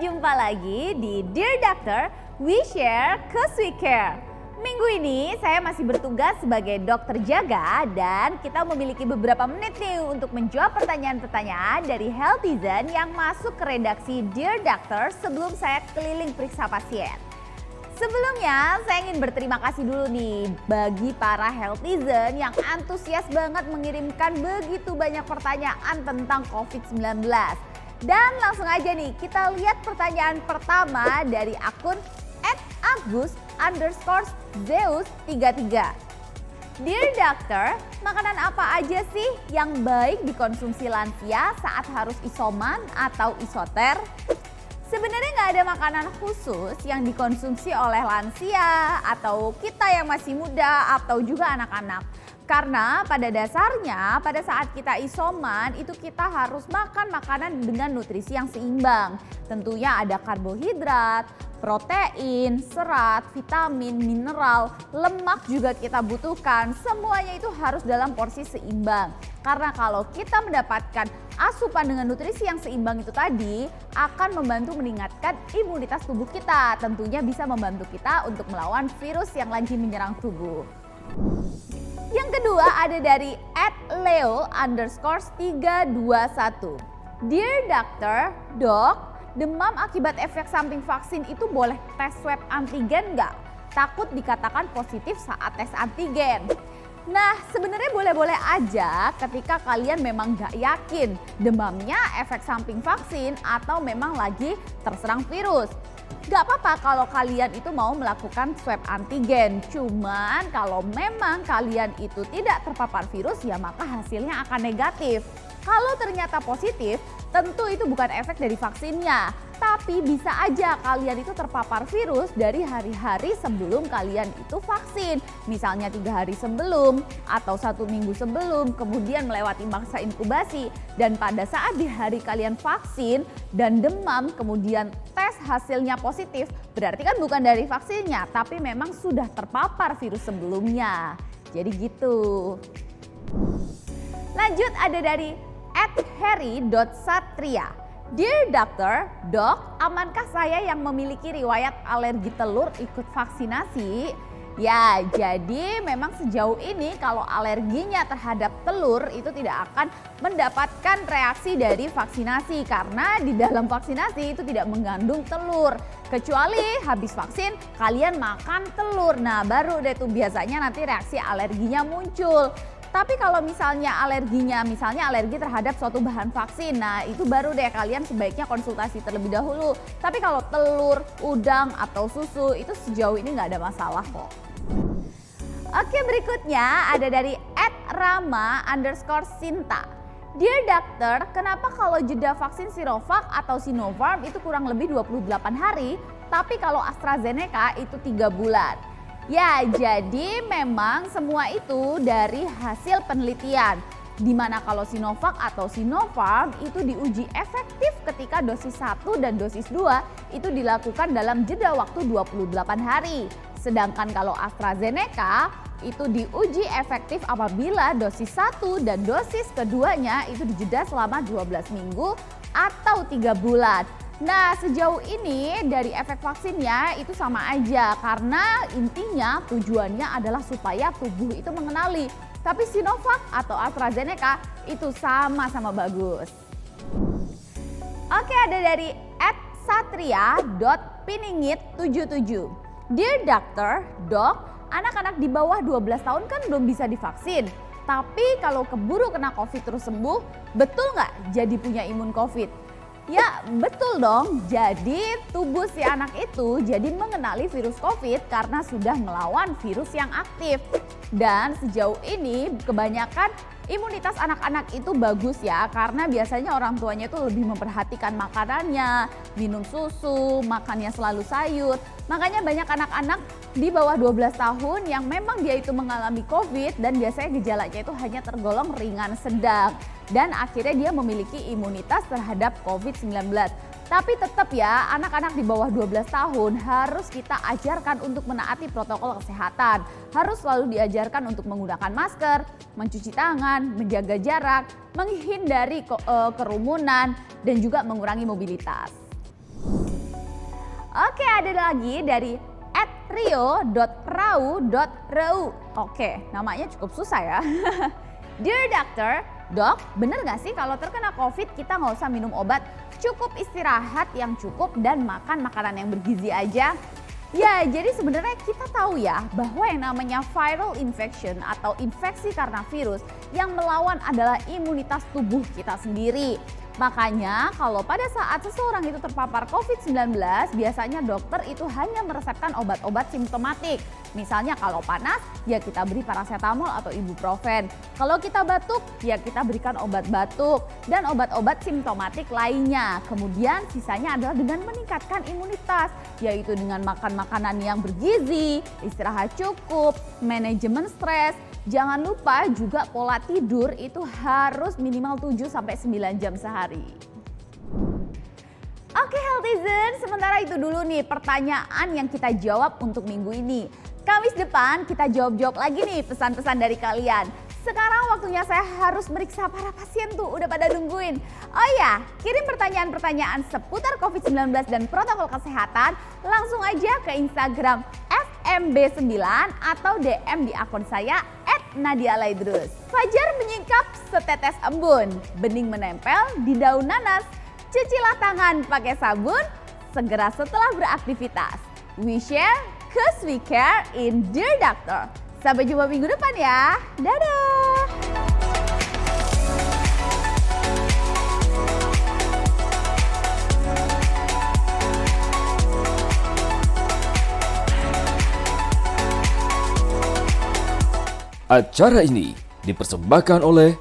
jumpa lagi di Dear Doctor, We Share 'Cause We Care. Minggu ini saya masih bertugas sebagai dokter jaga dan kita memiliki beberapa menit nih untuk menjawab pertanyaan-pertanyaan dari healthizen yang masuk ke redaksi Dear Doctor sebelum saya keliling periksa pasien. Sebelumnya saya ingin berterima kasih dulu nih bagi para healthizen yang antusias banget mengirimkan begitu banyak pertanyaan tentang COVID-19. Dan langsung aja nih kita lihat pertanyaan pertama dari akun @agus_zeus33. Dear Doctor, makanan apa aja sih yang baik dikonsumsi lansia saat harus isoman atau isoter? Sebenarnya nggak ada makanan khusus yang dikonsumsi oleh lansia atau kita yang masih muda atau juga anak-anak. Karena pada dasarnya pada saat kita isoman itu kita harus makan makanan dengan nutrisi yang seimbang. Tentunya ada karbohidrat, protein, serat, vitamin, mineral, lemak juga kita butuhkan. Semuanya itu harus dalam porsi seimbang. Karena kalau kita mendapatkan asupan dengan nutrisi yang seimbang itu tadi akan membantu meningkatkan imunitas tubuh kita. Tentunya bisa membantu kita untuk melawan virus yang lagi menyerang tubuh. Yang kedua ada dari @leo_321. Dear Doctor, Dok, demam akibat efek samping vaksin itu boleh tes swab antigen nggak? Takut dikatakan positif saat tes antigen. Nah sebenarnya boleh-boleh aja ketika kalian memang nggak yakin demamnya efek samping vaksin atau memang lagi terserang virus. Gak apa-apa kalau kalian itu mau melakukan swab antigen. Cuman kalau memang kalian itu tidak terpapar virus ya maka hasilnya akan negatif. Kalau ternyata positif tentu itu bukan efek dari vaksinnya. Tapi bisa aja kalian itu terpapar virus dari hari-hari sebelum kalian itu vaksin. Misalnya 3 hari sebelum atau 1 minggu sebelum kemudian melewati masa inkubasi. Dan pada saat di hari kalian vaksin dan demam kemudian tes hasilnya positif. Berarti kan bukan dari vaksinnya tapi memang sudah terpapar virus sebelumnya. Jadi gitu. Lanjut ada dari @harry.satria. Dear Doctor, Dok, amankah saya yang memiliki riwayat alergi telur ikut vaksinasi? Ya, jadi memang sejauh ini kalau alerginya terhadap telur itu tidak akan mendapatkan reaksi dari vaksinasi karena di dalam vaksinasi itu tidak mengandung telur. Kecuali habis vaksin kalian makan telur, nah baru deh tuh biasanya nanti reaksi alerginya muncul. Tapi kalau misalnya alerginya, misalnya alergi terhadap suatu bahan vaksin, nah itu baru deh kalian sebaiknya konsultasi terlebih dahulu. Tapi kalau telur, udang, atau susu itu sejauh ini nggak ada masalah kok. Oke berikutnya ada dari @rama_sinta. Dear Doctor, kenapa kalau jeda vaksin Sinovac atau Sinopharm itu kurang lebih 28 hari, tapi kalau AstraZeneca itu 3 bulan? Ya, jadi memang semua itu dari hasil penelitian. Dimana kalau Sinovac atau Sinopharm itu diuji efektif ketika dosis 1 dan dosis 2 itu dilakukan dalam jeda waktu 28 hari. Sedangkan kalau AstraZeneca itu diuji efektif apabila dosis 1 dan dosis keduanya itu dijeda selama 12 minggu atau 3 bulan. Nah sejauh ini dari efek vaksinnya itu sama aja karena intinya tujuannya adalah supaya tubuh itu mengenali. Tapi Sinovac atau AstraZeneca itu sama-sama bagus. Oke ada dari @satria.piningit77. Dear Doctor, Dok, anak-anak di bawah 12 tahun kan belum bisa divaksin. Tapi kalau keburu kena COVID terus sembuh, betul nggak jadi punya imun COVID? Ya betul dong, jadi tubuh si anak itu jadi mengenali virus COVID karena sudah melawan virus yang aktif. Dan sejauh ini kebanyakan imunitas anak-anak itu bagus ya karena biasanya orang tuanya itu lebih memperhatikan makanannya, minum susu, makannya selalu sayur. Makanya banyak anak-anak di bawah 12 tahun yang memang dia itu mengalami COVID dan biasanya gejalanya itu hanya tergolong ringan sedang. Dan akhirnya dia memiliki imunitas terhadap COVID-19. Tapi tetap ya anak-anak di bawah 12 tahun harus kita ajarkan untuk menaati protokol kesehatan. Harus selalu diajarkan untuk menggunakan masker, mencuci tangan, menjaga jarak, menghindari kerumunan dan juga mengurangi mobilitas. Oke, ada lagi dari @rio.rau.reu. Oke, namanya cukup susah ya. Dear Doctor, Dok, bener gak sih kalau terkena COVID kita nggak usah minum obat, cukup istirahat yang cukup dan makan makanan yang bergizi aja? Ya, jadi sebenarnya kita tahu ya bahwa yang namanya viral infection atau infeksi karena virus yang melawan adalah imunitas tubuh kita sendiri. Makanya kalau pada saat seseorang itu terpapar COVID-19, biasanya dokter itu hanya meresepkan obat-obat simptomatik. Misalnya kalau panas, ya kita beri paracetamol atau ibuprofen. Kalau kita batuk, ya kita berikan obat batuk dan obat-obat simptomatik lainnya. Kemudian sisanya adalah dengan meningkatkan imunitas, yaitu dengan makan makanan yang bergizi, istirahat cukup, manajemen stres. Jangan lupa juga pola tidur itu harus minimal 7-9 jam sehari. Oke Healthizen, sementara itu dulu nih pertanyaan yang kita jawab untuk minggu ini. Kamis depan kita jawab-jawab lagi nih pesan-pesan dari kalian. Sekarang waktunya saya harus meriksa para pasien tuh, udah pada nungguin. Oh ya, kirim pertanyaan-pertanyaan seputar COVID-19 dan protokol kesehatan langsung aja ke Instagram FMB9 atau DM di akun saya @nadialaidrus. Fajar menyingkap setetes embun, bening menempel di daun nanas. Cucilah tangan pakai sabun segera setelah beraktivitas. We share, cause we care in Dear Doctor. Sampai jumpa minggu depan ya. Dadah. Acara ini dipersembahkan oleh